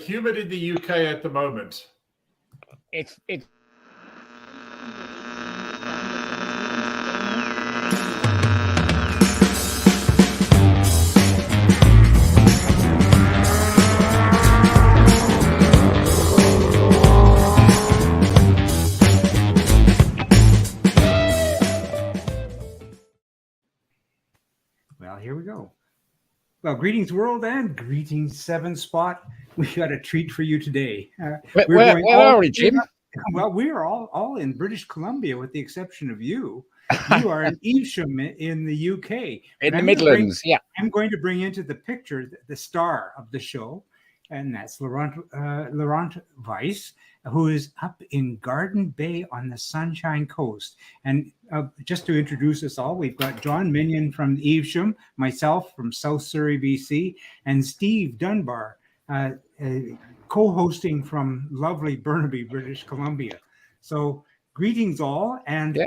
humid in the UK at the moment? It's Well, here we go. Well, greetings, world, and greetings, Seven Spot. We got a treat for you today. where are we, Jim? Well, we are all in British Columbia, with the exception of you. You are in Evesham in the UK. In the Midlands, yeah. I'm going to bring into the picture the star of the show, and that's Laurent Wiese, who is up in Garden Bay on the Sunshine Coast. And just to introduce us all, we've got John Minion from Evesham, myself from South Surrey, BC, and Steve Dunbar, co-hosting from lovely Burnaby, British Columbia. So greetings all, and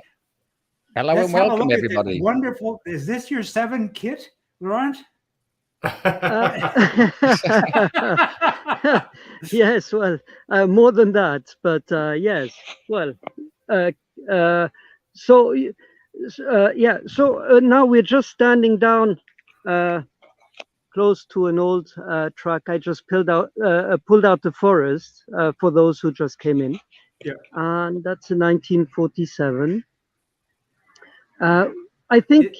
hello and welcome, everybody. Wonderful. Is this your 7 kit, Laurent? Yes, well, more than that, but yes, well, so now we're just standing down close to an old truck. I just pulled out the forest for those who just came in. Yeah, and that's a 1947. I think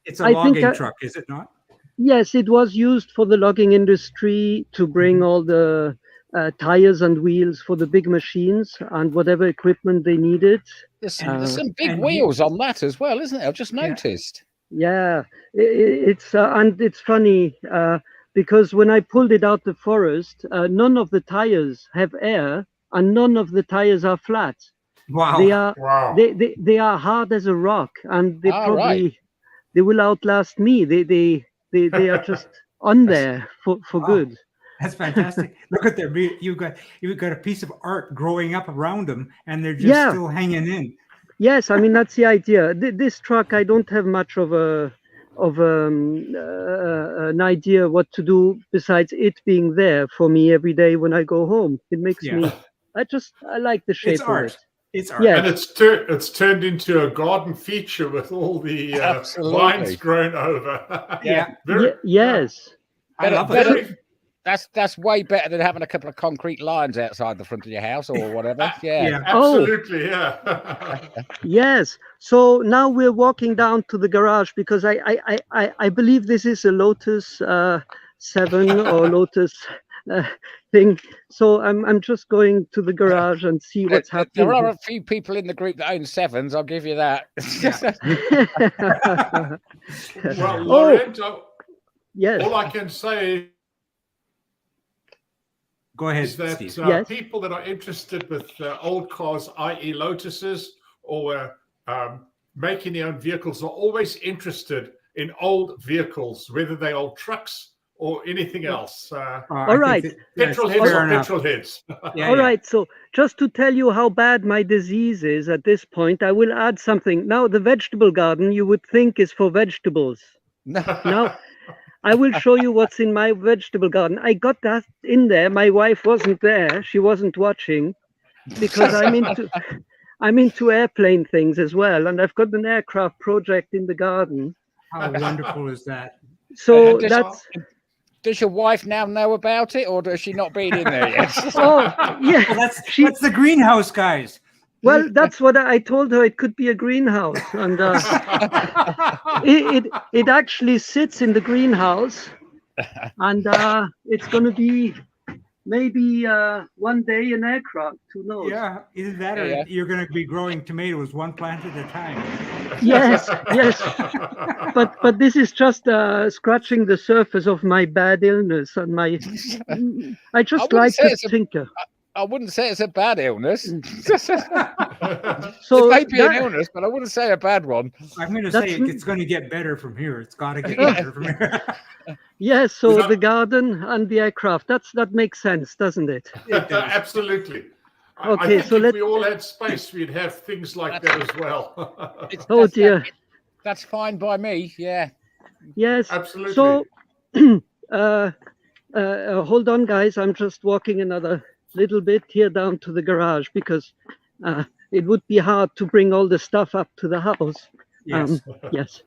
it's a logging truck, is it not? Yes, it was used for the logging industry to bring all the tires and wheels for the big machines and whatever equipment they needed. There's some big wheels on that as well, isn't it? I've just noticed. Yeah, it's and it's funny because when I pulled it out the forest, none of the tires have air and none of the tires are flat. Wow! They are hard as a rock, and they they will outlast me. They are just on there for good. That's fantastic. Look at them. You've got a piece of art growing up around them, and they're just still hanging in. Yes, I mean that's the idea. This truck, I don't have much of an idea what to do besides it being there for me every day when I go home. It makes me. I like the shape of it. It's art. Yeah. And it's turned into a garden feature with all the vines grown over. Yes. I love it. That's way better than having a couple of concrete lines outside the front of your house or whatever. Yeah. Absolutely. Yes. So now we're walking down to the garage because I believe this is a Lotus 7 or Lotus thing. So I'm just going to the garage and see what's happening. There are a few people in the group that own 7s. I'll give you that. Well, Laurent, yes. All I can say Go ahead, is that Steve. people that are interested with old cars, i.e. Lotuses, or making their own vehicles, are always interested in old vehicles, whether they're old trucks or anything else. All right. Petrol heads or petrol heads. All right. So just to tell you how bad my disease is at this point, I will add something. Now, the vegetable garden you would think is for vegetables. Now, I will show you what's in my vegetable garden. I got that in there. My wife wasn't there. She wasn't watching because I'm into airplane things as well. And I've got an aircraft project in the garden. How wonderful is that? So does your wife now know about it, or does she not been in there yet? Oh, yeah. Well, that's the greenhouse, guys. Well, that's what I told her. It could be a greenhouse, and it actually sits in the greenhouse, and it's going to be maybe one day an aircraft. Who knows? Yeah, either that or you're going to be growing tomatoes one plant at a time. Yes. But this is just scratching the surface of my bad illness and my. I just like to tinker. I wouldn't say it's a bad illness. So it may be an illness, but I wouldn't say a bad one. I'm going to say it's going to get better from here. It's got to get better from here. Yes, so the garden and the aircraft, that makes sense, doesn't it? Absolutely. Okay, I think if we all had space, we'd have things like that as well. Oh dear. That's fine by me, yeah. Yes. Absolutely. So hold on, guys. I'm just walking another little bit here down to the garage because it would be hard to bring all the stuff up to the house. Yes. Yes.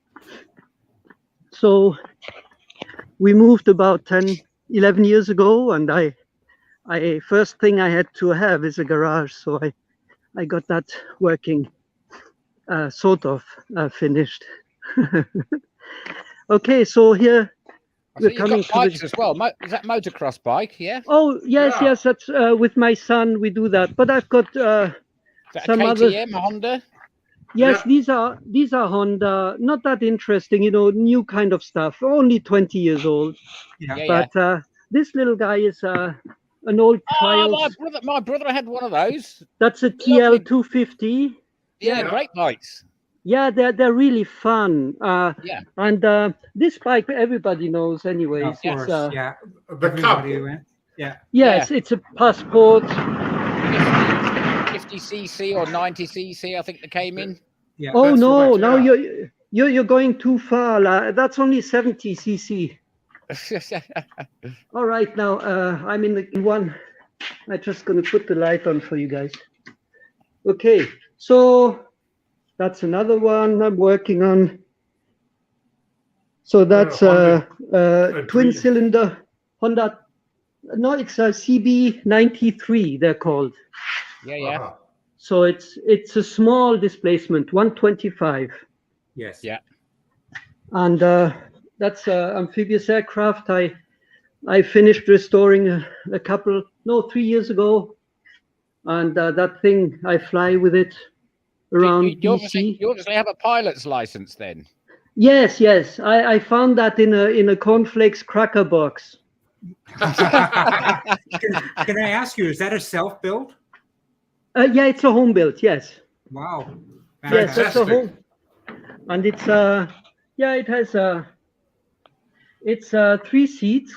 So we moved about 10, 11 years ago, and I first thing I had to have is a garage. So I got that working, sort of finished. Okay, so here we're coming to bikes as well. Is that motocross bike? Yeah. Oh yes, Yeah. yes. That's with my son. We do that. But I've got Is that some a other. KTM, a Honda? Yes, Yeah. these are Honda. Not that interesting, new kind of stuff. Only 20 years old. Yeah. Yeah. But this little guy is an old Oh, Trials. my brother had one of those. That's a Lovely. TL 250. Yeah, Yeah. great bikes. Yeah, they're really fun. Yeah. And this bike everybody knows anyways. Of course. It's, Yeah. The Cub. Everybody went. Yeah. yes, it's a Passport. 50cc or 90cc, I think they came in. Yeah. Oh That's no, right, now yeah. you're going too far. That's only 70cc. All right, now I'm in the one. I'm just gonna put the light on for you guys. Okay, so that's another one I'm working on. So that's Honda, twin Dream. cylinder Honda. No, it's a CB93. They're called. Yeah, yeah. Uh-huh. So it's a small displacement, 125. Yes. Yeah. And that's amphibious aircraft. I finished restoring a couple, no, 3 years ago, and that thing I fly with it around You DC. obviously have a pilot's license then. Yes, yes. I found that in a cornflakes cracker box. Can I ask you, is that a self-built? Yeah, it's a home built. Yes, Wow. yes, that's a Fantastic. home, and it's yeah, it has it's 3 seats.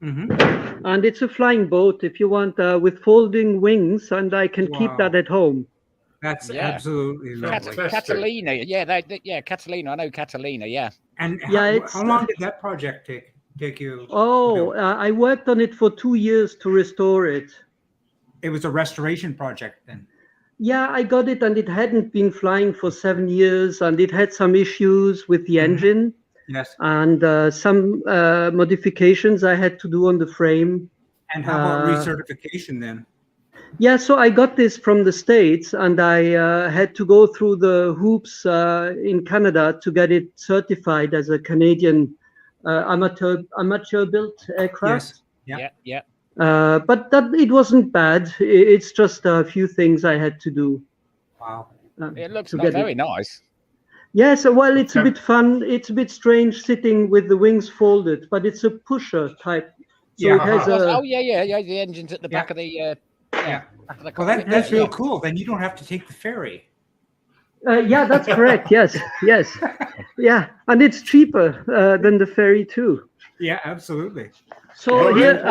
Mm-hmm. And it's a flying boat if you want with folding wings, and I can keep Wow. that at home. That's Yeah. absolutely lovely. Fantastic. Catalina. Yeah, Catalina. I know Catalina. Yeah. And Yeah, how long did that project take you? Oh, build? I worked on it for 2 years to restore it. It was a restoration project then. Yeah, I got it, and it hadn't been flying for 7 years, and it had some issues with the engine, Yes. and some modifications I had to do on the frame. And how about recertification then? Yeah, so I got this from the States, and I had to go through the hoops in Canada to get it certified as a Canadian amateur built aircraft. Yes. Yeah. But it wasn't bad. It's just a few things I had to do. Wow. It looks to get very nice. Yes, well, it's a bit fun. It's a bit strange sitting with the wings folded, but it's a pusher type. So Yeah. it has a. Oh yeah. The engine's at the back of the. Yeah. Back of the Well, cockpit. that's Yeah. real cool. Then you don't have to take the ferry. Yeah, that's correct. Yes, yes, yeah, and it's cheaper than the ferry too. Yeah, absolutely. So Well, here,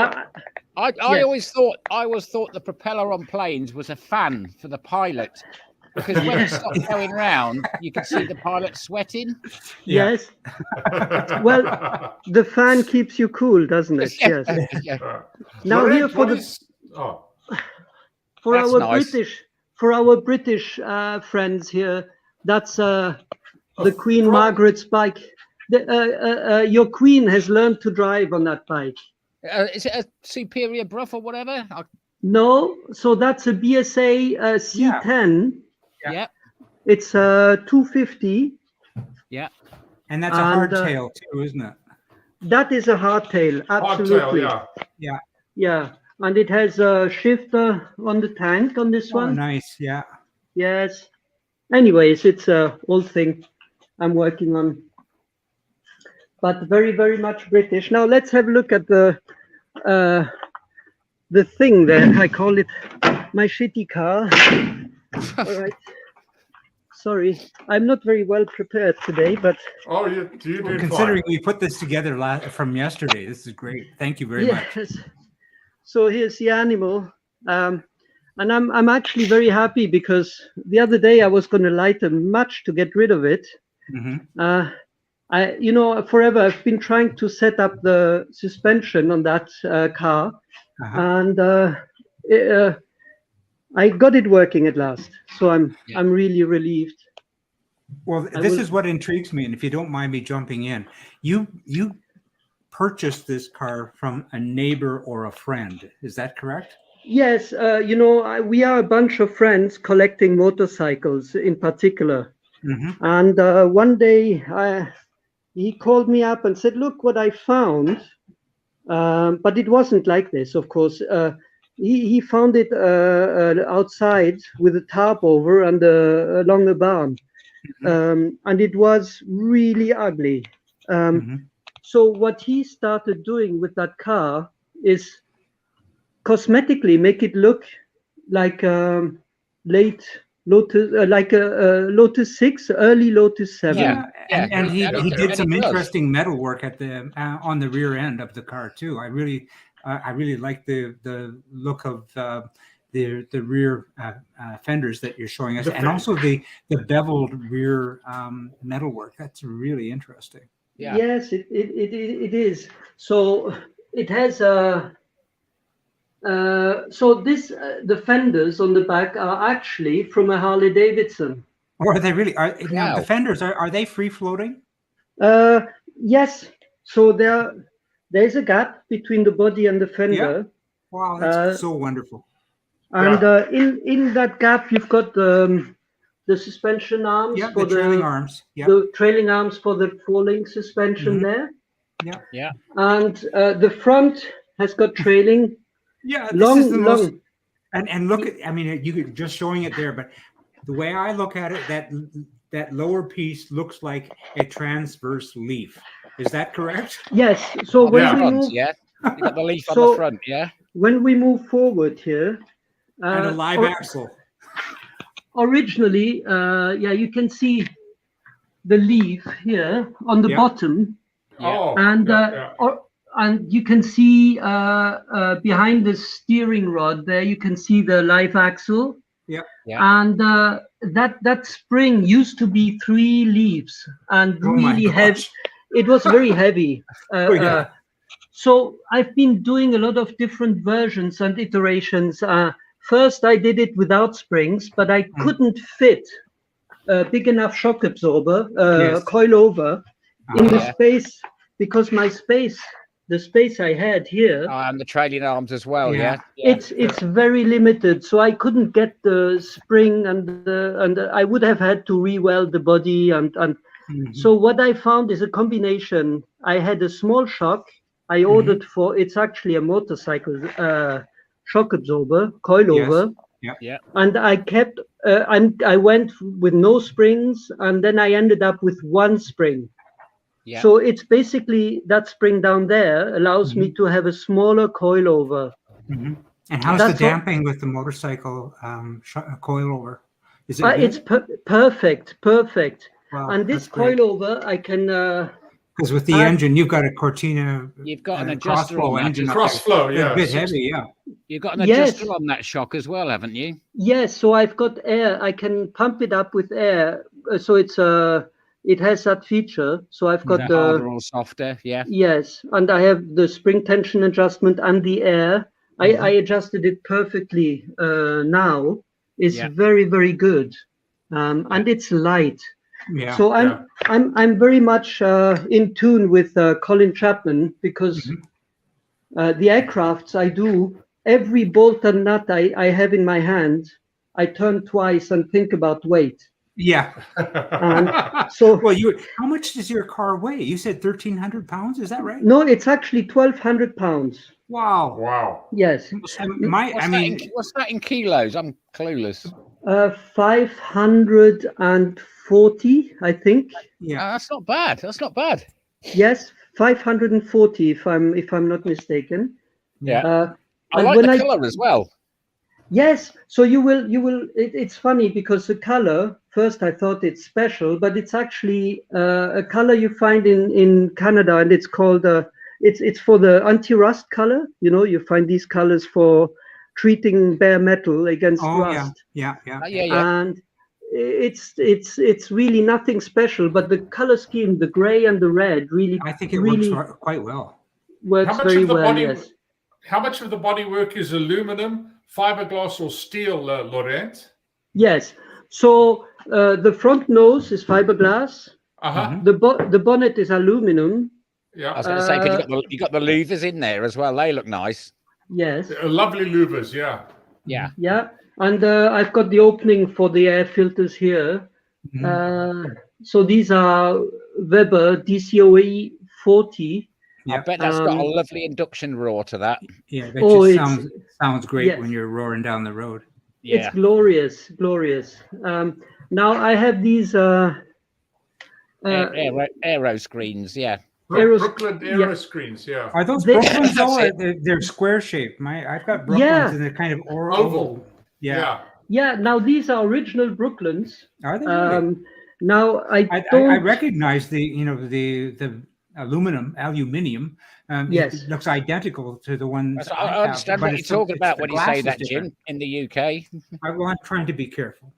I Yes. always thought the propeller on planes was a fan for the pilot, because when it stopped going round, you could see the pilot sweating. Yeah. yes. Well, the fan keeps you cool, doesn't it? Yes. Yeah. Now Laurent, here for what the is- oh, for That's our nice. British friends here, that's the Oh, Queen from- Margaret's bike. Your Queen has learned to drive on that bike. Is it a Superior Bruff or whatever? No, so that's a BSA C10. Yeah. It's 250. Yeah. And that's a And, hardtail too, isn't it? That is a hardtail, absolutely. hardtail, Yeah, and it has a shifter on the tank on this Oh, one. nice. Yeah. Yes. Anyways, it's a old thing I'm working on, but very, very much British. Now let's have a look at the thing there. I call it my shitty car. All right. Sorry, I'm not very well prepared today, but Oh, you did Well, fine. considering we put this together from yesterday, this is great. Thank you very much. yes. So here's the animal, and I'm actually very happy because the other day I was going to light a match to get rid of it, Mhm. forever I've been trying to set up the suspension on that car, and I got it working at last. So I'm really relieved. Well, this is what intrigues me, and if you don't mind me jumping in, you purchased this car from a neighbor or a friend. Is that correct? Yes, we are a bunch of friends collecting motorcycles in particular. And one day he called me up and said, "Look what I found." But it wasn't like this, of course. He found it outside with a tarp over and along the barn. And it was really ugly. So what he started doing with that car is cosmetically make it look like late Lotus, like a Lotus 6, early Lotus 7. Yeah, and he did some interesting metal work at the on the rear end of the car too. I really like the look of the rear fenders that you're showing us, and also the beveled rear metalwork. That's really interesting. Yeah. Yes, it is. So it has the fenders on the back are actually from a Harley Davidson. Or are they really? Now the fenders are they free floating? Yes. So there's a gap between the body and the fender. Yeah. Wow, that's so wonderful. And in that gap, you've got the suspension arms for the trailing arms. Yeah. The trailing arms for the falling suspension there. Yeah. Yeah. And the front has got trailing. Yeah. This is the long. most, and look at. I mean, you could just showing it there, but the way I look at it, that lower piece looks like a transverse leaf. Is that correct? Yes. So when we front, move, you got the leaf on the front, yeah. When we move forward here, and a live axle. Originally, you can see the leaf here on the bottom, and you can see behind the steering rod there, you can see the live axle. Yeah. And that spring used to be 3 leaves and really heavy. It was very heavy. So I've been doing a lot of different versions and iterations. First, I did it without springs, but I couldn't fit a big enough shock absorber, coil over, in the space, because the space I had here. And the trailing arms as well, It's very limited, so I couldn't get the spring, and I would have had to re-weld the body. So what I found is a combination. I had a small shock. I ordered it's actually a motorcycle shock absorber, coilover. Yeah. And I kept, I went with no springs, and then I ended up with 1 spring. Yeah. So it's basically that spring down there allows me to have a smaller coilover. And how's the damping with the motorcycle coilover? Is it it's perfect. Wow, and this coilover, I can... because with the engine, you've got a Cortina. You've got an adjuster on that. Engine. Crossflow, yeah. A bit heavy, yeah. You've got an adjuster on that shock as well, haven't you? Yes, so I've got air. I can pump it up with air. So it has that feature. So I've got the harder or softer, yeah. Yes, and I have the spring tension adjustment and the air. I adjusted it perfectly now. It's very, very good. And it's light. Yeah. So I'm very much in tune with Colin Chapman, because the aircrafts I do, every bolt and nut I have in my hand, I turn twice and think about weight. Yeah. So how much does your car weigh? You said 1,300 pounds. Is that right? No, it's actually 1,200 pounds. Wow. Yes. What's that in kilos? I'm clueless. 540, I think. Yeah. That's not bad. Yes, 540 if I'm not mistaken. Yeah. I like the color as well. Yes, so you will. It's funny because the color. First, I thought it's special, but it's actually a color you find in Canada, and it's called. It's for the anti-rust color. You find these colors for treating bare metal against rust. Yeah. And it's really nothing special, but the color scheme, the gray and the red, really I think it really works quite well. works very well. Yes. How much of the bodywork is aluminum, fiberglass, or steel, Laurent? Yes. So the front nose is fiberglass. Uh-huh. The bonnet is aluminum. Yeah. I was going to say, because you got the louvers in there as well. They look nice. Yes. Lovely louvers, yeah. Yeah. Yeah. And I've got the opening for the air filters here. So these are Weber DCOE 40. I bet that's got a lovely induction roar to that. Yeah, that just sounds great when you're roaring down the road. Yeah. It's glorious, glorious. Now I have these aero screens, yeah. Brooklyn aero screens, yeah. Are those Brooklyns though? They're square shaped. I've got Brooklyns and they're kind of oval. Yeah. Yeah. Now these are original Brooklyns. Are they? Really? Now I recognize the aluminium. Yes, it looks identical to the ones. I understand what you're talking about when you say that, Jim. In the UK, I'm trying to be careful.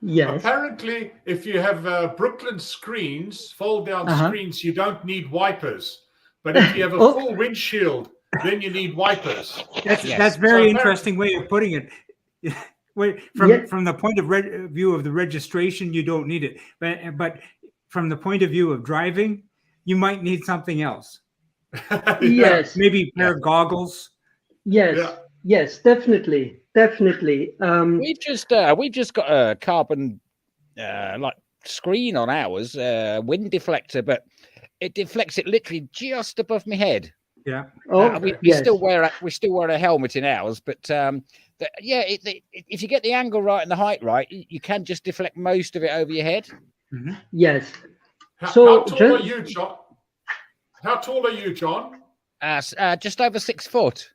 Yes. Apparently, if you have Brooklyn screens, fold-down screens, you don't need wipers. But if you have a full windshield, then you need wipers. That's very interesting way of putting it. From the point of view of the registration, you don't need it. But from the point of view of driving, you might need something else. Yes. Maybe a pair of goggles. Yes. Yeah. Yes, definitely. We've just got a carbon like screen on ours, wind deflector, but it deflects it literally just above my head. Yeah. We still wear a helmet in ours, but if you get the angle right and the height right, you can just deflect most of it over your head. Mm-hmm. Yes. How tall are you, John? How tall are you, John? Just over 6 foot.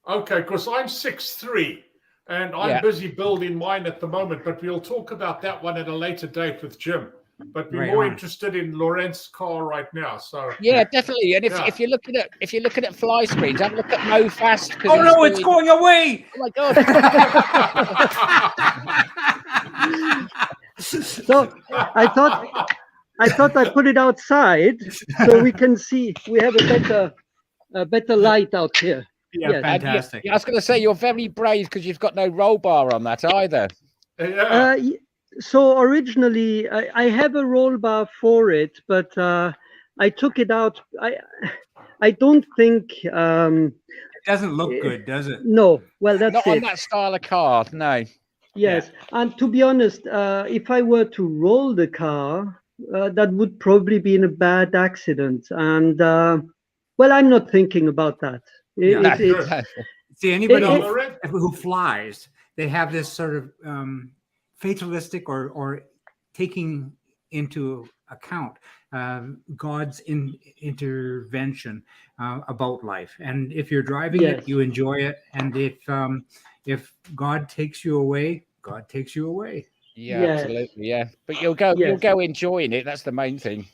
Okay, because I'm 6'3", and I'm busy building mine at the moment, but we'll talk about that one at a later date with Jim. But we're more interested in Laurent's car right now. So definitely. And if you're looking at fly screens, have a look at Mo Fast. Oh no, it's going away! Oh my god! So I thought I put it outside so we can see. We have a better light out here. Yeah, fantastic. I was going to say you're very brave because you've got no roll bar on that either. Yeah. So originally I have a roll bar for it, but I took it out. I don't think it doesn't look good, does it? No. Well, that's not on that style of car. No. Yes, and to be honest, if I were to roll the car, that would probably be in a bad accident, and well, I'm not thinking about that. See, anybody who flies, they have this sort of fatalistic or taking into account God's intervention about life. And if you're driving it, you enjoy it. And if God takes you away, God takes you away. Yeah, absolutely. Yeah, but you'll go enjoying it. That's the main thing.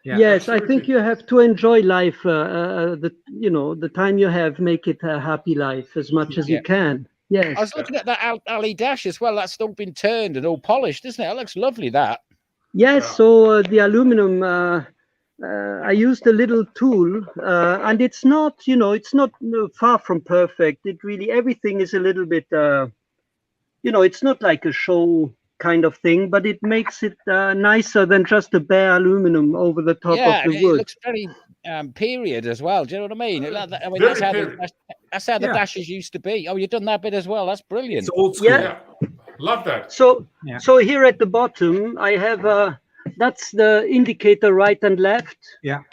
Yeah, yes, absolutely. I think you have to enjoy life. The time you have, make it a happy life as much as you can. Yes. I was looking at that alley dash as well. That's all been turned and all polished, isn't it? It looks lovely. That. Yes. So the aluminum, I used a little tool, and it's not, it's not far from perfect. It really, everything is a little bit, it's not like a show kind of thing, but it makes it nicer than just a bare aluminum over the top of the wood. It looks very period as well. Do you know what I mean? That's how the dashes used to be. Oh, you've done that bit as well. That's brilliant. It's old school. Yeah. Love that. So here at the bottom, I have that's the indicator right and left. Yeah.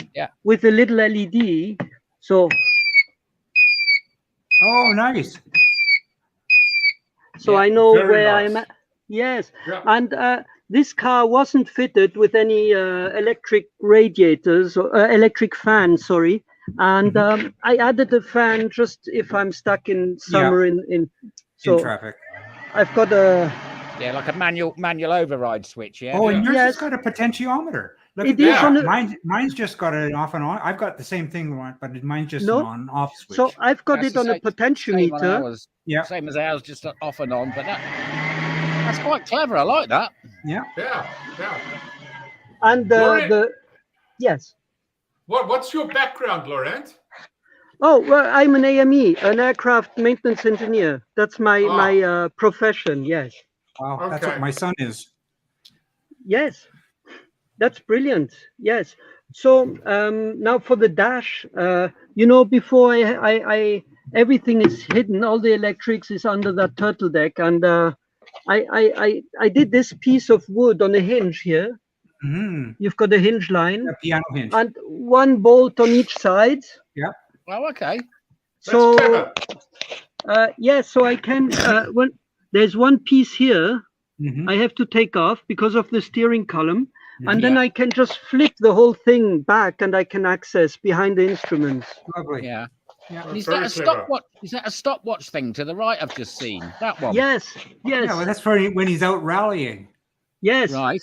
With a little LED. So. Oh, nice. So I know where I'm at. Yes, and this car wasn't fitted with any electric radiators or electric fans, sorry. And I added a fan just if I'm stuck in summer in traffic. I've got a like a manual override switch. Yeah. Oh, and yours has got a potentiometer. Look at that. Mine's just got an off and on. I've got the same thing, but mine's just an on-off switch. So I've got it on a potentiometer. Same as ours, just off and on. But That's quite clever. I like that. Yeah. Yeah, yeah. And Laurent, yes. what's your background, Laurent? Oh, well, I'm an AME, an aircraft maintenance engineer. That's my profession. Yes. Wow, that's what Okay. my son is. Yes. That's brilliant. Yes. So now for the dash, before I everything is hidden, all the electrics is under that turtle deck, and I did this piece of wood on a hinge here. Mm-hmm. You've got a hinge line A piano hinge. and one bolt on each side. Yeah. Oh, okay. So clever. so I can when there's one piece here, Mm-hmm. I have to take off because of the steering column. And then Yeah. I can just flip the whole thing back, and I can access behind the instruments. Lovely. Yeah. Yeah. And is Very that a clever. stopwatch? Is that a stopwatch thing to the right? I've just seen that one. Yes, Yeah, well, yes, that's for when he's out rallying. yes. Right.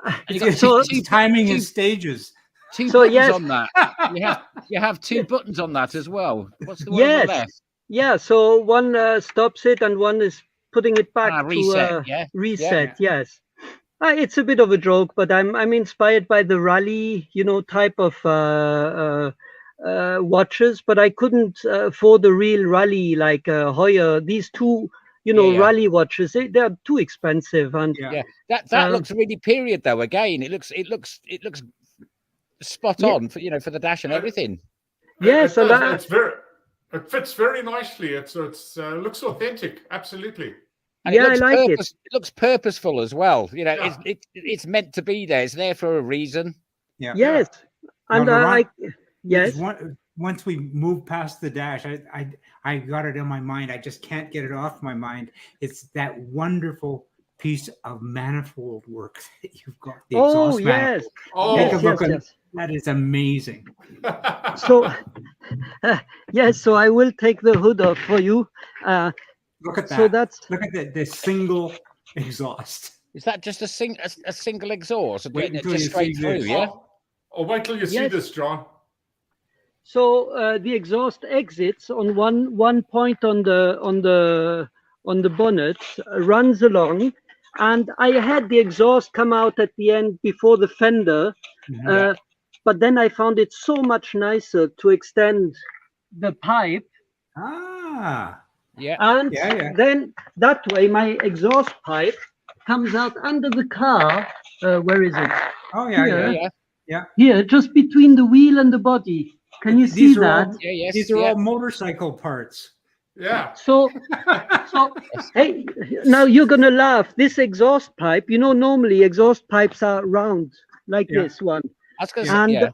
And you He's got timing his stages. two So, buttons yes. on that. You have two buttons on that as well. What's the one Yes. on the left? Yeah. So one stops it, and one is putting it back reset. to Yeah. reset. Yes. It's a bit of a joke, but I'm inspired by the rally, type of watches. But I couldn't afford a real rally like Hoyer. These two, Yeah. rally watches. They're too expensive, and Yeah. Yeah. That looks really period though. Again, it looks spot Yeah. on for for the dash and everything. yes, it, and does. It fits very nicely. It's looks authentic. Absolutely. And Yeah, I like it. It looks purposeful as well. Yeah. It's meant to be there. It's there for a reason. Yeah. yes, Now, and Laurent, yes. Once we move past the dash, I got it in my mind. I just can't get it off my mind. It's that wonderful piece of manifold work that you've got. The Oh exhaust yes. manifold. Oh, Take a Yes, look yes, on- yes. That is amazing. So, yes, so I will take the hood off for you. Look at that. So that's Look at the single exhaust. Is that just a single exhaust? Wait until Just you straight see through, this. yeah? Oh, wait till you see Yes. this, John. so the exhaust exits on one point on the bonnet, runs along, and I had the exhaust come out at the end before the fender, Mhm. but then I found it so much nicer to extend the pipe, Ah. Yeah. and Yeah. then that way my exhaust pipe comes out under the car. Where is it? Oh yeah. Here. Yeah. Yeah. Here, just between the wheel and the body. Can you see These are that? all- Yeah. Yes. These are yeah. all motorcycle parts. Yeah. So, hey, now you're gonna laugh. This exhaust pipe, normally exhaust pipes are round like Yeah. this one. I was going to And say, yeah.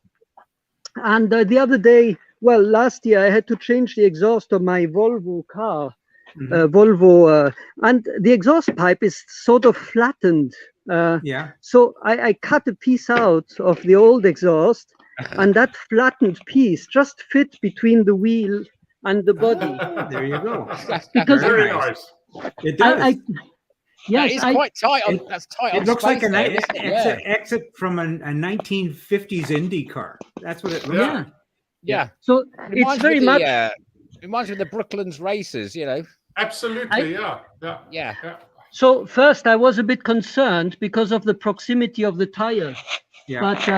and the other day, last year I had to change the exhaust of my Volvo car, Mhm. and the exhaust pipe is sort of flattened. Yeah. So I cut a piece out of the old exhaust, and that flattened piece just fit between the wheel and the body. Ah, there you go. Because Very Very nice. It does. Yes, That is quite tight. That's tight. It on looks like space an there, isn't it? exit from a 1950s Indy car. That's what it looks Yeah. like. Yeah. So it's Reminds me very of the, much. reminds me of the Brooklands races. Absolutely. Yeah. Yeah. So first, I was a bit concerned because of the proximity of the tire, Yeah. but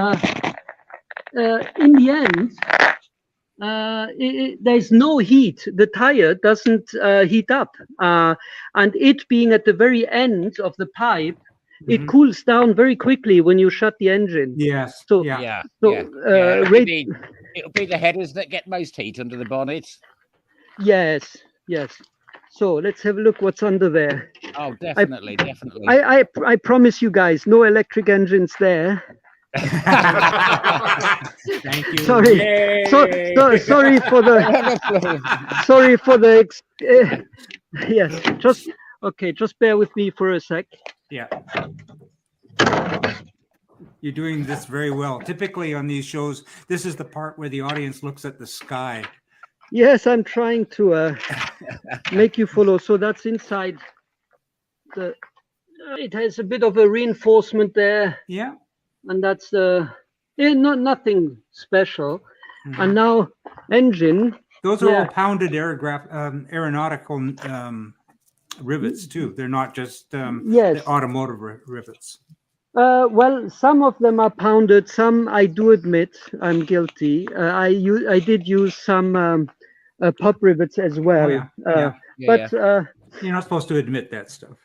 in the end, there's no heat. The tire doesn't heat up, and it being at the very end of the pipe, it Mhm. cools down very quickly when you shut the engine. Yes. So- yeah. Yeah. So yeah. rate- It'll be the headers that get most heat under the bonnet. yes. So let's have a look what's under there. Oh, definitely. Definitely. I promise you guys, no electric engines there. Thank you. Sorry. Yay. Sorry for the yes. Just bear with me for a sec. Yeah. You're doing this very well. Typically on these shows, this is the part where the audience looks at the sky. Yes, I'm trying to make you follow. So that's inside the. It has a bit of a reinforcement there, Yeah. and that's nothing special. Mhm. And now engine. Those are Yeah. all pounded aeronautical rivets too. They're not just Yes. the automotive rivets. Well, some of them are pounded. Some, I do admit, I'm guilty. I did use some pop rivets as well. Oh, yeah. But You're not supposed to admit that stuff.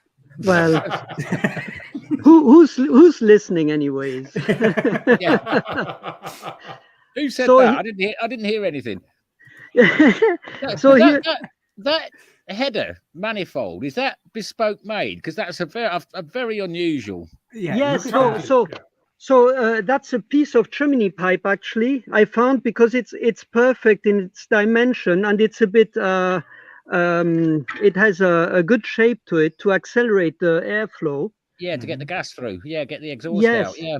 well, who's listening, anyways? Yeah. Who said So that? I didn't hear anything. So here, That header manifold, is that bespoke made? Because that's a very unusual. Yeah. yes. look at that. So that's a piece of chimney pipe actually I found, because it's perfect in its dimension, and it's a bit it has a good shape to it to accelerate the airflow. Yeah, to get the gas through. Yeah, get the exhaust out. Yeah.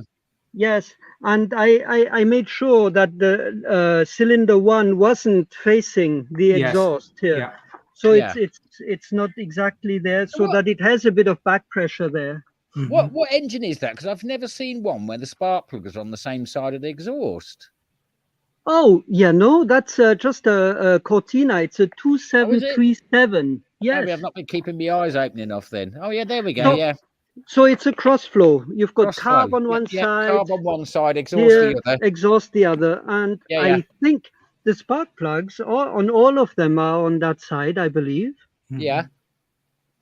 Yes, and I made sure that the cylinder one wasn't facing the Yes. exhaust here. Yeah. So Yeah. it's not exactly there, so What- that it has a bit of back pressure there. Mhm. What engine is that? Because I've never seen one where the spark plug is on the same side of the exhaust. Oh yeah, no, that's just a Cortina. It's a 2737. Yes. Maybe I've not been keeping my eyes open enough then. Oh yeah, there we go. No, Yeah. So it's a cross flow. You've got Crossflow. carb on one Yeah, side, carb on one side, exhaust here, the other. exhaust the other, and Yeah, I yeah. think the spark plugs on all of them are on that side, I believe. Yeah.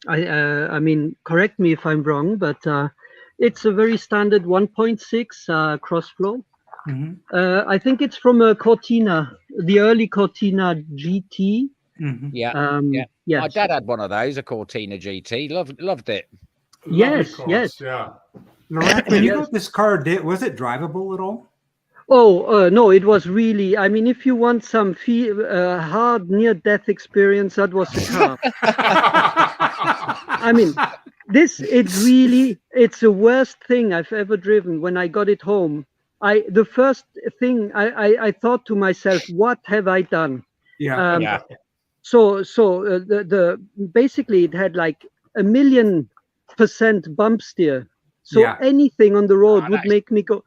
I mean, correct me if I'm wrong, but it's a very standard 1.6 cross flow. Mhm. I think it's from a Cortina, the early Cortina GT. Mhm. Yeah. Yeah. Yes. My dad had one of those, a Cortina GT. Loved it. Yes, cars, yes. Yeah. Laurent, when you got this car, was it drivable at all? Oh, no, it was really, I mean, if you want some hard near-death experience, that was the car. I mean, it's the worst thing I've ever driven. When I got it home, the first thing I thought to myself, what have I done? Yeah. Yeah. So basically it had like 1,000,000% bump steer. So Yeah. anything on the road would that's- make me go.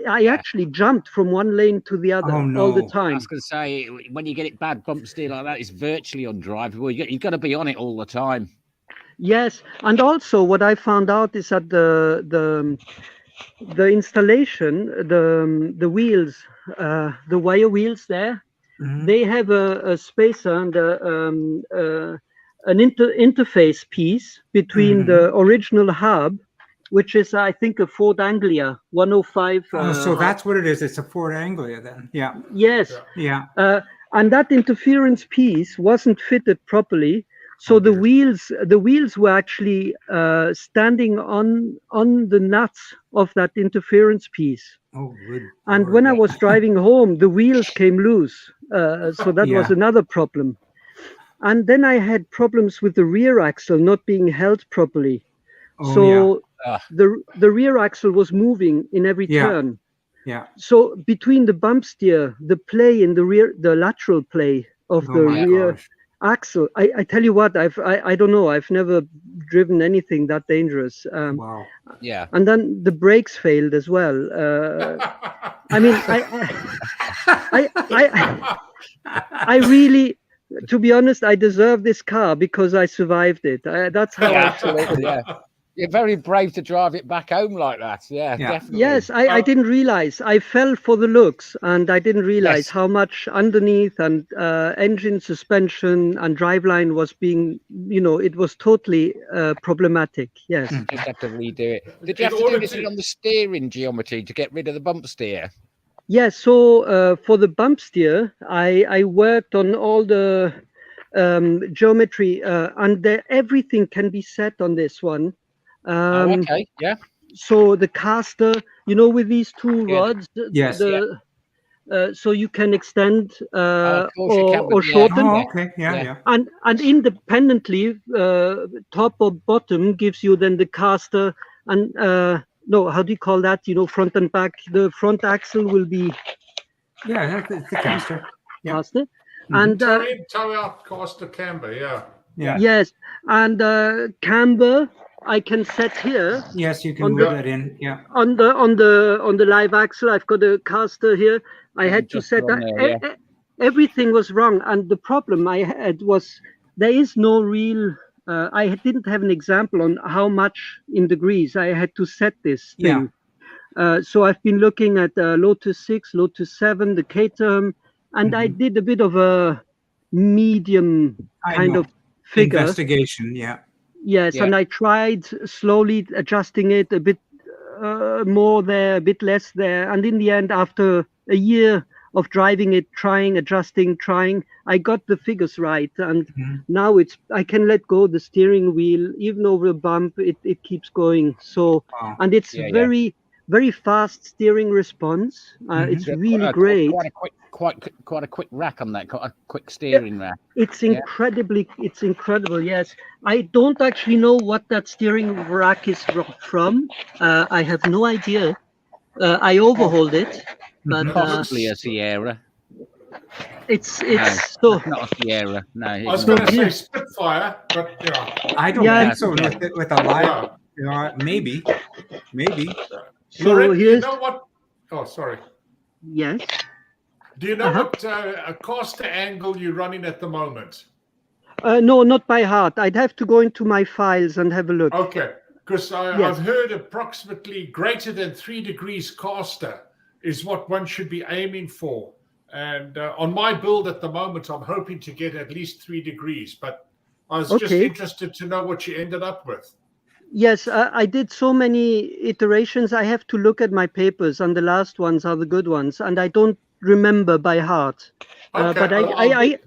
I actually jumped from one lane to the other Oh, all the no. I time. was going to say, when you get it bad bump steer like that, it's virtually undrivable. You've got to be on it all the time. Yes, and also what I found out is that the installation, the wheels, the wire wheels there, Mhm. they have a spacer and an interface piece between the original hub, which is I think a Ford Anglia 105. Oh, so that's what it is. It's a Ford Anglia then. Yeah. Yes. Yeah. And that interference piece wasn't fitted properly, so the wheels were actually standing on the nuts of that interference piece. Oh, good. And Lord. when I was driving home, the wheels came loose, so that was Yeah. another problem. And then I had problems with the rear axle not being held properly. Oh, So Ah. the rear axle was moving in every Yeah. turn. yeah. So between the bump steer, the play in the rear, the lateral play of Oh the my rear gosh. axle, I tell you what, I don't know, I've never driven anything that dangerous. Wow. Yeah. And then the brakes failed as well. I mean, I really, to be honest, I deserve this car because I survived it. That's how Yeah, I feel. absolutely. Yeah. You're very brave to drive it back home like that. Yeah, Yeah. definitely. Yes, I didn't realize. I fell for the looks, and I didn't realize Yes. how much underneath and engine, suspension, and driveline was being. It was totally problematic. Yes. Just have to redo it. Did you In have to do order anything to- on the steering geometry to get rid of the bump steer? Yeah. So for the bump steer, I worked on all the geometry, and everything can be set on this one. Okay. Yeah. So the caster, with these two Yeah. rods, Yes. so you can extend of course you can or with the- shorten, Oh, okay. Yeah. Yeah. Yeah. and independently, top or bottom gives you then the caster and no, how do you call that? Front and back. The front axle will be Yeah. That's the caster. Yeah. caster, and Toe out caster camber, yeah. Yeah. yes, and camber I can set here. Yes, you On can the- move that in. Yeah. On the live axle, I've got a caster here. I had to just set on that. there, yeah. Everything was wrong, and the problem I had was there is no real I didn't have an example on how much in degrees I had to set this thing. So I've been looking at Lotus 6, Lotus 7, the K-term, and I did a bit of a medium kind of figure. Investigation, yeah. Yes, and I tried slowly adjusting it a bit more there, a bit less there. And in the end, after a year of driving it, trying, adjusting, trying, I got the figures right. And now I can let go the steering wheel, even over a bump, it keeps going. So, and it's very fast steering response. It's really great. Quite a quick rack on that, quite a quick steering rack. It's incredible. Yes, I don't actually know what that steering rack is from. I have no idea. I overhauled it, but possibly a Sierra. It's no, not a Sierra. No, I was going to say Spitfire, but I don't think so. With a live, maybe. So Laurent, do you know what? Oh, sorry. Yes. Do you know what caster angle you're running at the moment? No, not by heart. I'd have to go into my files and have a look. Okay, because I've heard approximately greater than 3 degrees caster is what one should be aiming for. And on my build at the moment, I'm hoping to get at least 3 degrees. But I was just interested to know what you ended up with. Yes, I did so many iterations. I have to look at my papers, and the last ones are the good ones. And I don't remember by heart. Okay, but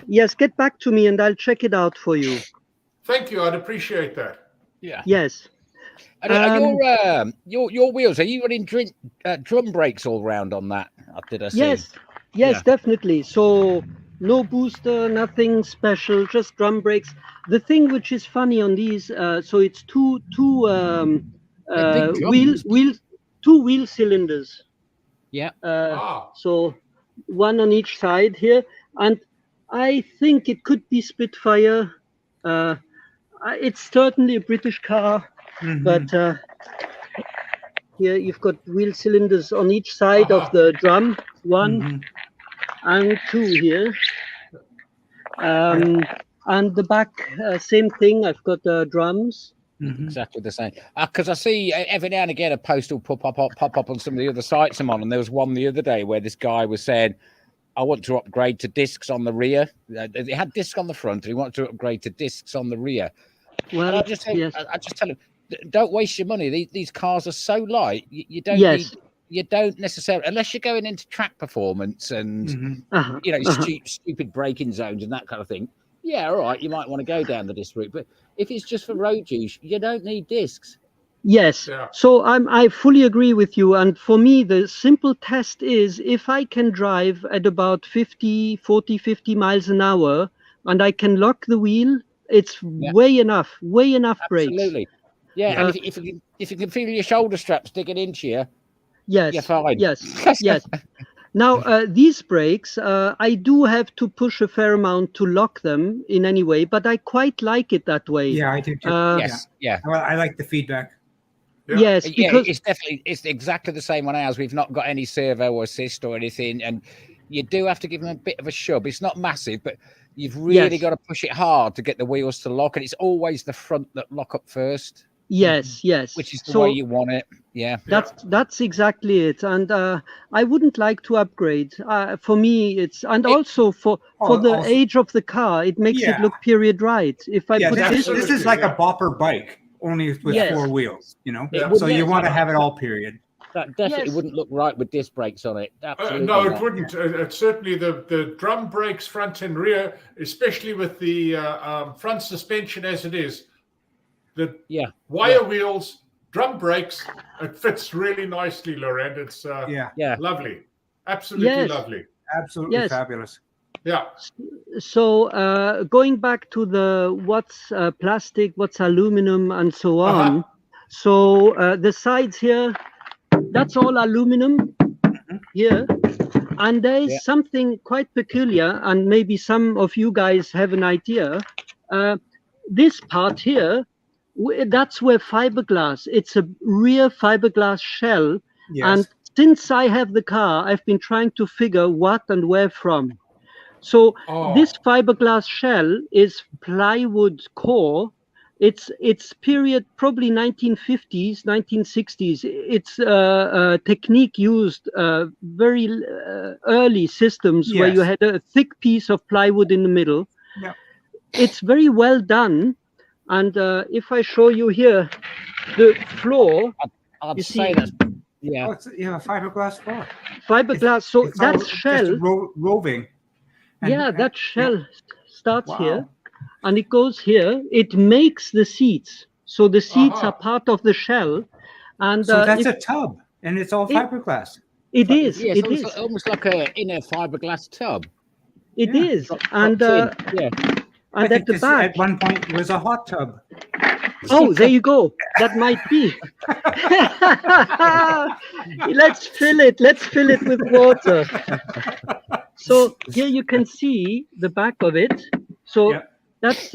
yes, get back to me and I'll check it out for you. Thank you. I'd appreciate that. Yeah. Yes. And your wheels, are you running drum brakes all round on that? Did I see? Yes, definitely. So no booster, nothing special, just drum brakes. The thing which is funny on these, so it's two wheel cylinders. Yeah. So one on each side here, and I think it could be Spitfire. It's certainly a British car, but here you've got wheel cylinders on each side of the drum, 1 and 2 here. And the back, same thing. I've got drums. Exactly the same. Because I see every now and again a post will pop up on some of the other sites I'm on, and there was one the other day where this guy was saying, "I want to upgrade to discs on the rear." It had discs on the front, and he wanted to upgrade to discs on the rear. Well, and I just tell him, don't waste your money. These cars are so light. You don't need. You don't necessarily, unless you're going into track performance and stupid braking zones and that kind of thing. Yeah, all right, you might want to go down the disc route, but if it's just for road use, you don't need discs. Yes. Yeah. So I fully agree with you. And for me, the simple test is if I can drive at about 50 miles an hour and I can lock the wheel, it's way enough brakes. Absolutely. Yeah. And if you can feel your shoulder straps digging into you, yes, you're fine. Yes. Now, these brakes, I do have to push a fair amount to lock them in any way, but I quite like it that way. Yeah, I do too. Well, I like the feedback. Yeah. Yes, because it's exactly the same on ours. We've not got any servo or assist or anything, and you do have to give them a bit of a shove. It's not massive, but you've really got to push it hard to get the wheels to lock, and it's always the front that lock up first. Yes. Which is the way you want it. Yeah. That's exactly it. And I wouldn't like to upgrade. For me, also for the age of the car, it makes it look period right. If I put this is like a bopper bike, only with 4 wheels, So you want to have it all period. That definitely wouldn't look right with disc brakes on it. Absolutely no, not. it wouldn't. Certainly the drum brakes front and rear, especially with the front suspension as it is, the wire wheels, drum brakes, it fits really nicely, Laurent. It's lovely. Absolutely lovely. Absolutely fabulous. Yeah. So going back to the what's plastic, what's aluminum, and so on. So the sides here, that's all aluminum here. And there is something quite peculiar, and maybe some of you guys have an idea. This part here, that's where fiberglass, it's a rear fiberglass shell. Yes. And since I have the car, I've been trying to figure what and where from. So Oh. this fiberglass shell is plywood core. It's period probably 1950s, 1960s. It's a technique used very early systems where you Yes. had a thick piece of plywood in the middle. Yeah. It's very well done. And if I show you here the floor, I'd you say see- that's yeah. Oh, it's, fiberglass floor. fiberglass. So It's all that just shell, roving. yeah, that shell starts Wow. here and it goes here. It makes the seats. So the seats Uh-huh. are part of the shell. And So that's if a tub, and it's all fiberglass. it is, Yeah, it it's is, almost like a inner fiberglass tub. it Yeah. is. Dropped And in. Yeah. I and think at the this back, at one point was a hot tub. oh, there you go. That might be. Let's fill it. Let's fill it with water. So here you can see the back of it. So Yeah. that's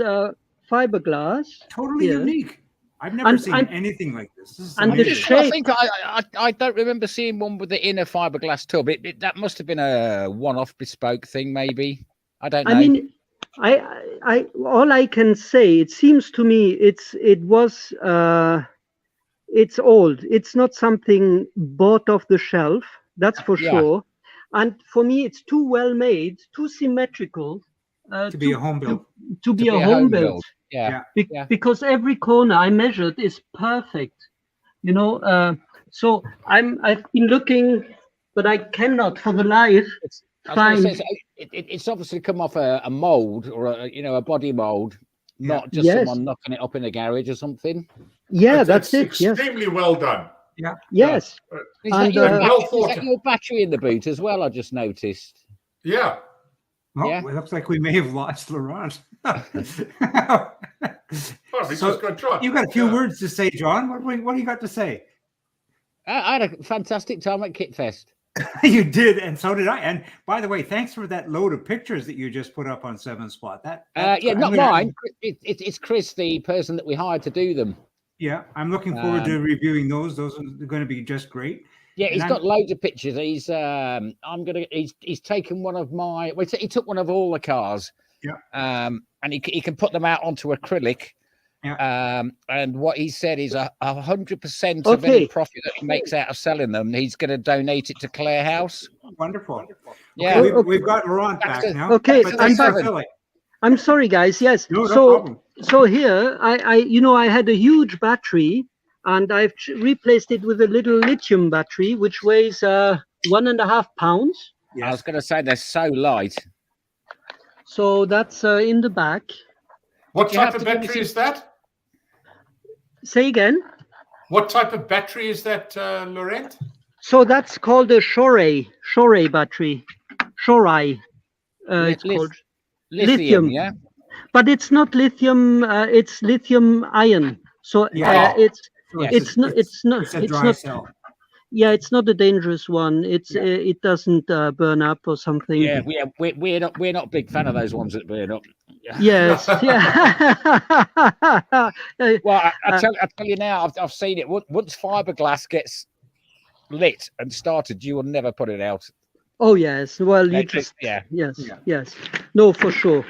fiberglass. Totally here. unique. I've never And- seen and- anything like this. This is and the amazing. shape- I think I don't remember seeing one with the inner fiberglass tub. That must have been a one-off bespoke thing, maybe. I don't know. I mean, I all I can say, it seems to me it's old. It's not something bought off the shelf, that's for Yeah. sure. And for me, it's too well made, too symmetrical To be a home build. to be To a home build. Yeah. Yeah. Because every corner I measured is perfect. You know, so I've been looking, but I cannot for the life I was gonna find. say, it's obviously come off a mold or a body mold, not just Yes. someone knocking it up in a garage or something. Yeah, It's that's it. Yes, extremely well done. yes. Is, And, that your, well is thought that out. your battery in the boot as well? I just noticed. Yeah. Oh, Yeah. it looks like we may have lost Laurent. Oh, we So, just got tried. You got a few Yeah. words to say, John. What do you got to say? I had a fantastic time at Kitfest. You did, and so did I. And by the way, thanks for that load of pictures that you just put up on 7 Spot. That's Yeah, I'm not gonna- mine. It's Chris, the person that we hired to do them. Yeah, I'm looking forward to reviewing those. Those are going to be just great. Yeah, And he's I'm- got loads of pictures. He's taken one of my. Well, he took one of all the cars. Yeah. And he can put them out onto acrylic. Yeah. And what he said is 100% of any Okay. profit that he makes out of selling them, he's going to donate it to Clare House. Wonderful. Yeah. Okay, Okay. we've got Laurent back That's now. Okay, but I'm thanks for back. filling. I'm sorry, guys. Yes. No so problem. so here I had a huge battery and I've replaced it with a little lithium battery which weighs 1.5 pounds. I was going to say they're so light. So that's in the back. What You have type of to give me battery some- is that? Say again. What type of battery is that, Laurent? So that's called a Shorey battery. Shorey. It's called. Lithium, Lithium. yeah. But it's not lithium. It's lithium ion. So Yeah. it's Yes. it's not. It's not. It's a It's dry not. cell. Yeah, it's not a dangerous one. It's Yeah. it doesn't burn up or something. Yeah, we're not a big fan of those ones that burn up. Yes. Yeah. Well, I tell you now, I've seen it. Once fiberglass gets lit and started, you will never put it out. Oh yes. Well, you It- just yeah. yes, Yeah. yes. No, for sure.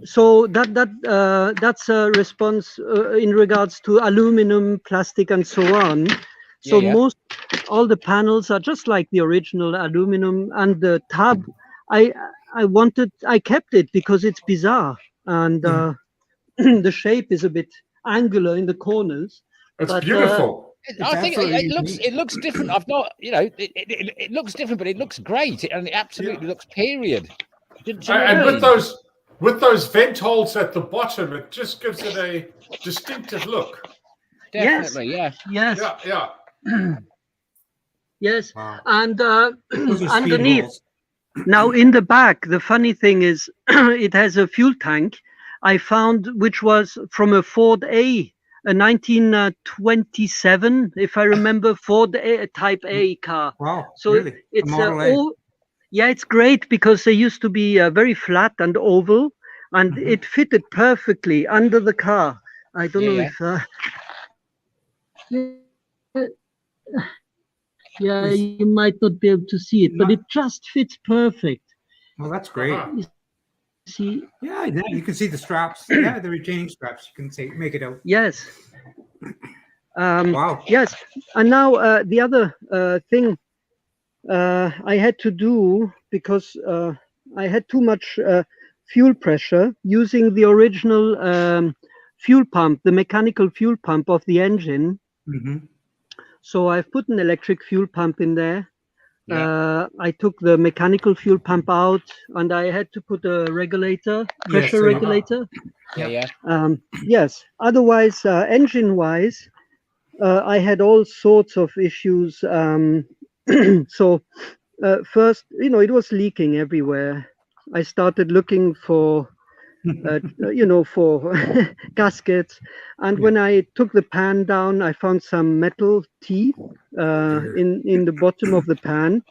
So that's a response in regards to aluminum, plastic, and so on. So Yeah, yeah. all the panels are just like the original aluminum, and the tub. I kept it because it's bizarre, and the shape is a bit angular in the corners. It's But, beautiful. I think absolutely it looks different. I've not, it looks different, but it looks great, and it absolutely looks period. Do you know what I And mean? with those vent holes at the bottom, it just gives it a distinctive look. Definitely, yeah. Yes, Yeah, yeah. yes, Wow. and Those are speed underneath. holes. Now, in the back, the funny thing is it has a fuel tank I found, which was from a Ford A 1927, if I remember, Ford Type A car. Wow. So really? it's Model A. yeah, it's great because they used to be very flat and oval, and Mhm. it fitted perfectly under the car. I don't know Yeah, if. Yeah, you might not be able to see it, but No. it just fits perfect. Well, that's great. Uh-huh. See, Yeah, you can see the straps. Yeah, the retaining straps. You can make it out. yes. Wow. Yes, and now the other thing I had to do, because I had too much fuel pressure using the original fuel pump, the mechanical fuel pump of the engine. Mm-hmm. So I've put an electric fuel pump in there. Yeah. I took the mechanical fuel pump out, and I had to put a regulator, pressure regulator. Yeah. Yes. Otherwise, engine-wise, I had all sorts of issues. So first, it was leaking everywhere. I started looking for, for gaskets. And when I took the pan down, I found some metal teeth in the bottom of the pan.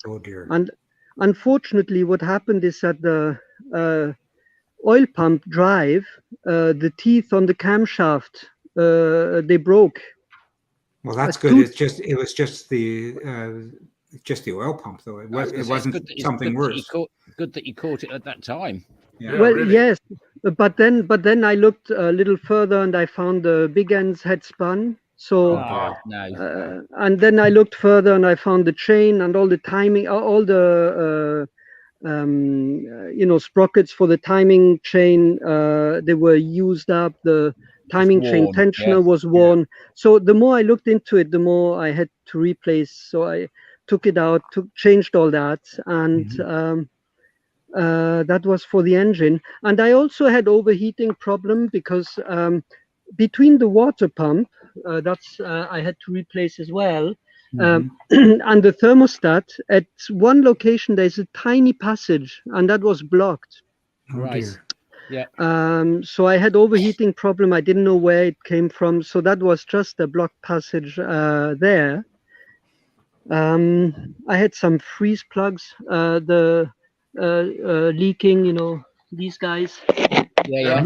Oh dear. And unfortunately, what happened is that the oil pump drive, the teeth on the camshaft, they broke. Well, that's good. It was just the oil pump, though. It wasn't something worse. Good that you caught it at that time. Yeah. Well, really. yes, but then I looked a little further and I found the big ends had spun. So, No. and then I looked further and I found the chain and all the timing, all the sprockets for the timing chain. They were used up. The timing chain tensioner was worn. So the more I looked into it, the more I had to replace. So I took it out, changed all that, and that was for the engine. And I also had overheating problem because between the water pump, that's I had to replace as well. And the thermostat, at one location there's a tiny passage, and that was blocked. Right. Dear. Yeah. So I had overheating problem. I didn't know where it came from. So that was just a blocked passage there. I had some freeze plugs, the leaking, these guys. Yeah.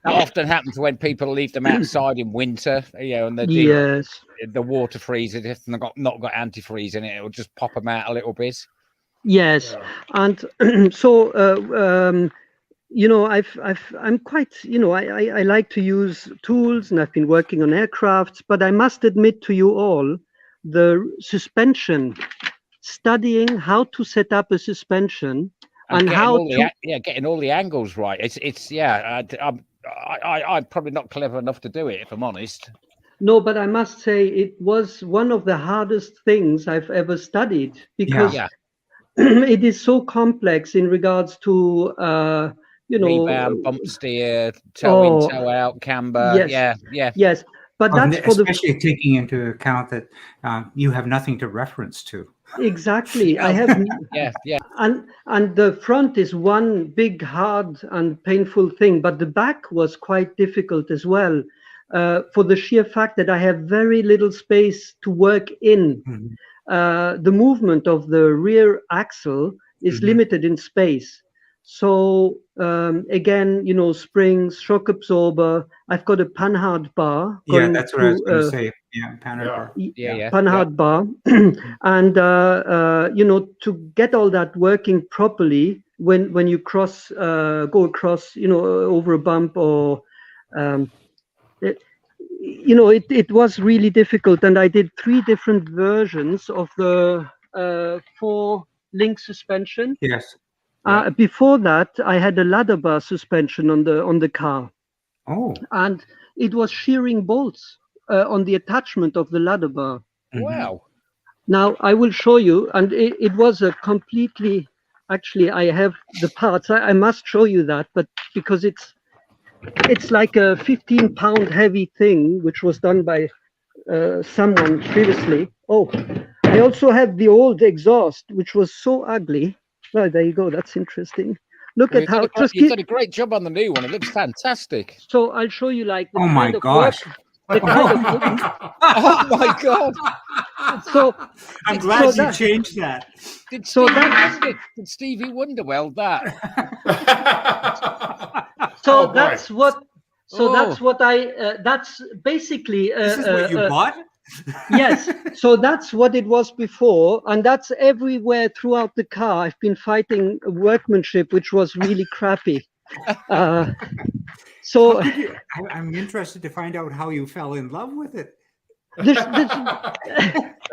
That often happens when people leave them outside in winter, and the water freezes. If they've not got antifreeze in it, it'll just pop them out a little bit. Yes, and so I'm quite, I like to use tools, and I've been working on aircrafts. But I must admit to you all, the suspension, studying how to set up a suspension and getting all the angles right. I'm probably not clever enough to do it, if I'm honest. No, but I must say it was one of the hardest things I've ever studied, because it is so complex in regards to rebound, bump steer, toe in, toe out, camber. Yes. But that's especially taking into account that you have nothing to reference to. Exactly. I have. And the front is one big, hard, and painful thing, but the back was quite difficult as well, for the sheer fact that I have very little space to work in. The movement of the rear axle is limited in space. So again, springs, shock absorber. I've got a panhard bar. That's what I was going to say. Yeah, panhard bar. Panhard bar, and to get all that working properly when you go across, over a bump or, it was really difficult. And I did 3 different versions of the 4-link suspension. Yes. Before that, I had a ladder bar suspension on the car. Oh. And it was shearing bolts on the attachment of the ladder bar. Wow. Now I will show you, and it was a completely. Actually, I have the parts. I must show you that, but because it's like a 15-pound heavy thing, which was done by someone previously. Oh, I also have the old exhaust, which was so ugly. Oh, there you go. That's interesting. Look at how you've done a great job on the new one. It looks fantastic. So I'll show you the oh my gosh. Oh my god. So I'm glad you changed that. Did Stevie Wonder weld that? That's what I that's basically this is what you bought? Yes, so that's what it was before, and that's everywhere throughout the car. I've been fighting workmanship, which was really crappy. So I'm interested to find out how you fell in love with it.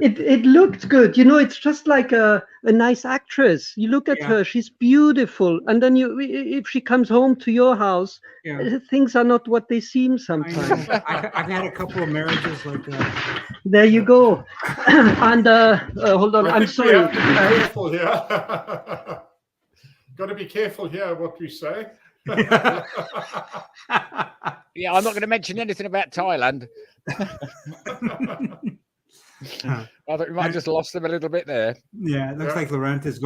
It looked good. It's just like a nice actress. You look at her, she's beautiful. And then if she comes home to your house, things are not what they seem sometimes. I've had a couple of marriages like that. There you go. And hold on, I'm sorry. We have to be careful here. Got to be careful here what we say. Yeah, I'm not going to mention anything about Thailand. I thought we might have just lost them a little bit there. Yeah, it looks like Laurent is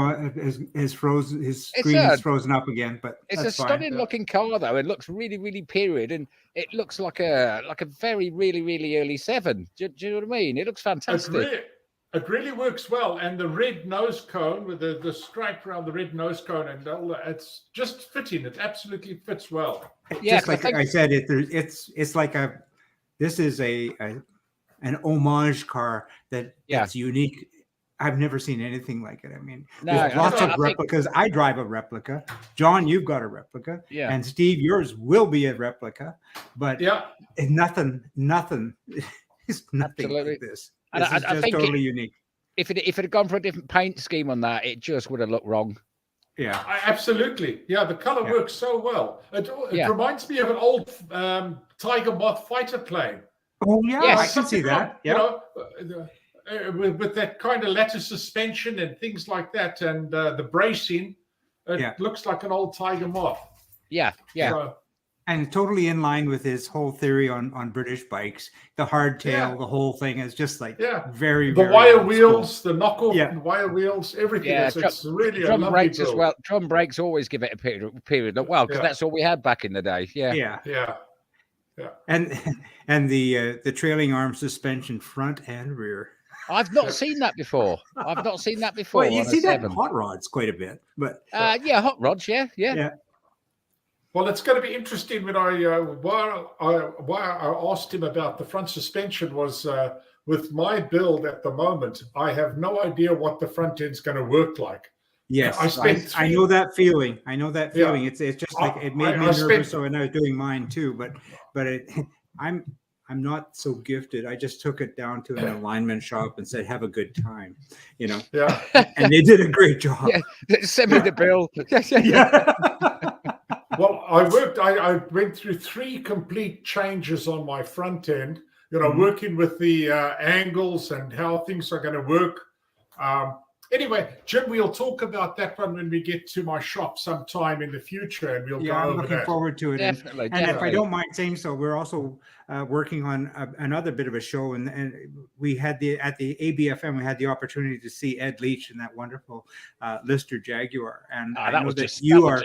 frozen. His screen is frozen up again, but it's a stunning looking car though. It looks really, really period, and it looks like a very, really, really early 7. Do you know what I mean? It looks fantastic. It really works well, and the red nose cone with the stripe around the red nose cone, and it's just fitting. It absolutely fits well. Yeah, just like I said, it's like this is an homage car that's unique. I've never seen anything like it. I mean, there's lots of replicas. I drive a replica. John, you've got a replica. Yeah. And Steve, yours will be a replica. But nothing is nothing like this. This is just totally unique. If it had gone for a different paint scheme on that, it just would have looked wrong. Yeah, absolutely. Yeah, the color works so well. It reminds me of an old Tiger Moth fighter plane. Oh yeah, I can see that. Yeah, with that kind of lattice suspension and things like that, and the bracing, it looks like an old Tiger Moth. Yeah. And totally in line with his whole theory on British bikes. The hardtail, the whole thing is just like very, the very wire wheels, the knockoff wire wheels, everything. Yeah, it's really drum a brakes build. as well. Drum brakes always give it a period look well, because that's all we had back in the day. Yeah. And the trailing arm suspension front and rear. I've not seen that before. Well, you see that in hot rods quite a bit, but hot rods, yeah. Well, it's going to be interesting when why I asked him about the front suspension was with my build at the moment, I have no idea what the front end's going to work like. Yes, I know that feeling. Yeah. It's just like it made me nervous. So when I was doing mine too, but I'm not so gifted. I just took it down to an alignment shop and said, "Have a good time," Yeah, and they did a great job. Yeah, send me the bill. Well, I went through 3 complete changes on my front end. Working with the angles and how things are going to work. Anyway, Jim, we'll talk about that one when we get to my shop sometime in the future, and we'll go over that. I'm looking forward to it. Definitely. And if I don't mind saying so, we're also working on another bit of a show, and we had at the ABFM, we had the opportunity to see Ed Leach in that wonderful Lister Jaguar, and I know that you are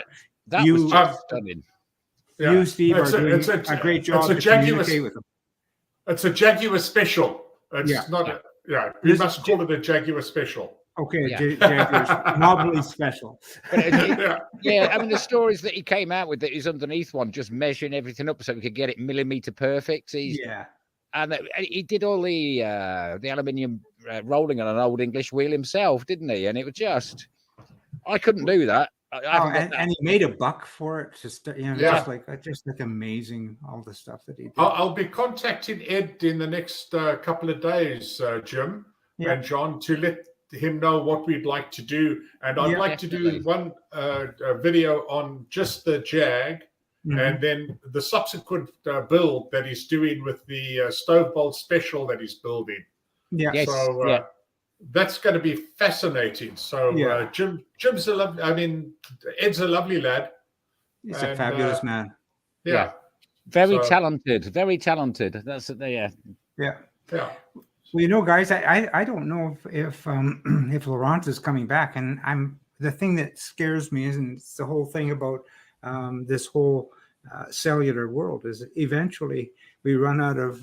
stunning. You, Steve, are doing a great job to communicate with them. It's a Jaguar special. It's not. We must call it a Jaguar special. Okay, Jaguar's novelly special. I mean, the stories that he came out with that he's underneath one, just measuring everything up so we could get it millimeter perfect. And he did all the aluminium rolling on an old English wheel himself, didn't he? And it was just, I couldn't do that. And he made a buck for it. Just just like amazing, all the stuff that he did. I'll be contacting Ed in the next couple of days, Jim and John, to let him know what we'd like to do. And I'd like to do one video on just the Jag, and then the subsequent build that he's doing with the stove bolt special that he's building. That's going to be fascinating. So Jim's Ed's a lovely lad. He's a fabulous man. Yeah. Very talented. That's it. Yeah. Well, guys, I don't know if Laurent is coming back, and the thing that scares me isn't the whole thing about this whole cellular world is that eventually we run out of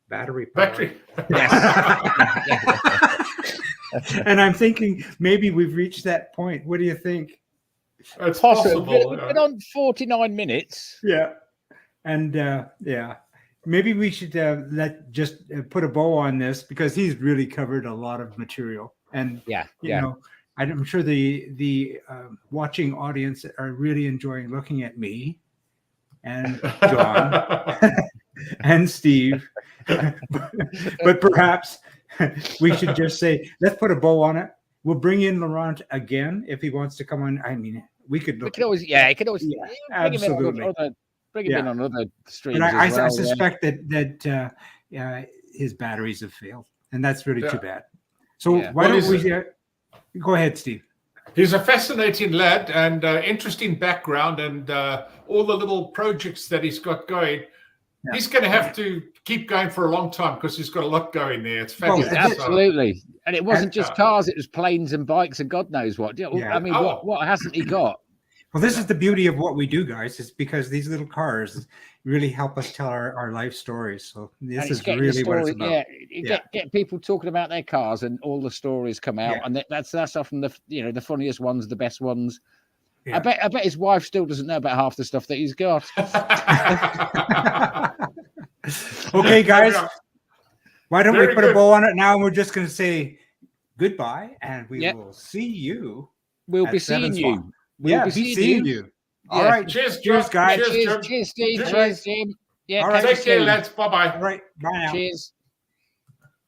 battery power. And I'm thinking maybe we've reached that point. What do you think? It's possible. We've been on 49 minutes. Yeah. And maybe we should put a bow on this, because he's really covered a lot of material. And you know, I'm sure the watching audience are really enjoying looking at me and John and Steve. But perhaps we should just say, let's put a bow on it. We'll bring in Laurent again if he wants to come on. I mean, we could always, bring absolutely. Bring him in on other streams. But I suspect that his batteries have failed, and that's really too bad. So why don't we go ahead, Steve? He's a fascinating lad and interesting background, and all the little projects that he's got going. Yeah. He's going to have to keep going for a long time because he's got a lot going there. It's fabulous. Absolutely. And it wasn't just cars, it was planes and bikes and God knows what. I mean, what hasn't he got? Well, this is the beauty of what we do, guys, is because these little cars really help us tell our life stories. So this is really what it's about. Get people talking about their cars, and all the stories come out, and that's often the funniest ones, the best ones. Yeah. I bet his wife still doesn't know about half the stuff that he's got. Okay, guys, why don't we put a bow on it now? And we're just going to say goodbye, and we will see you. We'll be seeing you. We'll be seeing you. All right. Cheers, guys. Cheers, Steve. Cheers, Jim. Yeah. All right. Take care, lads. Bye-bye. All right. Bye now. Cheers.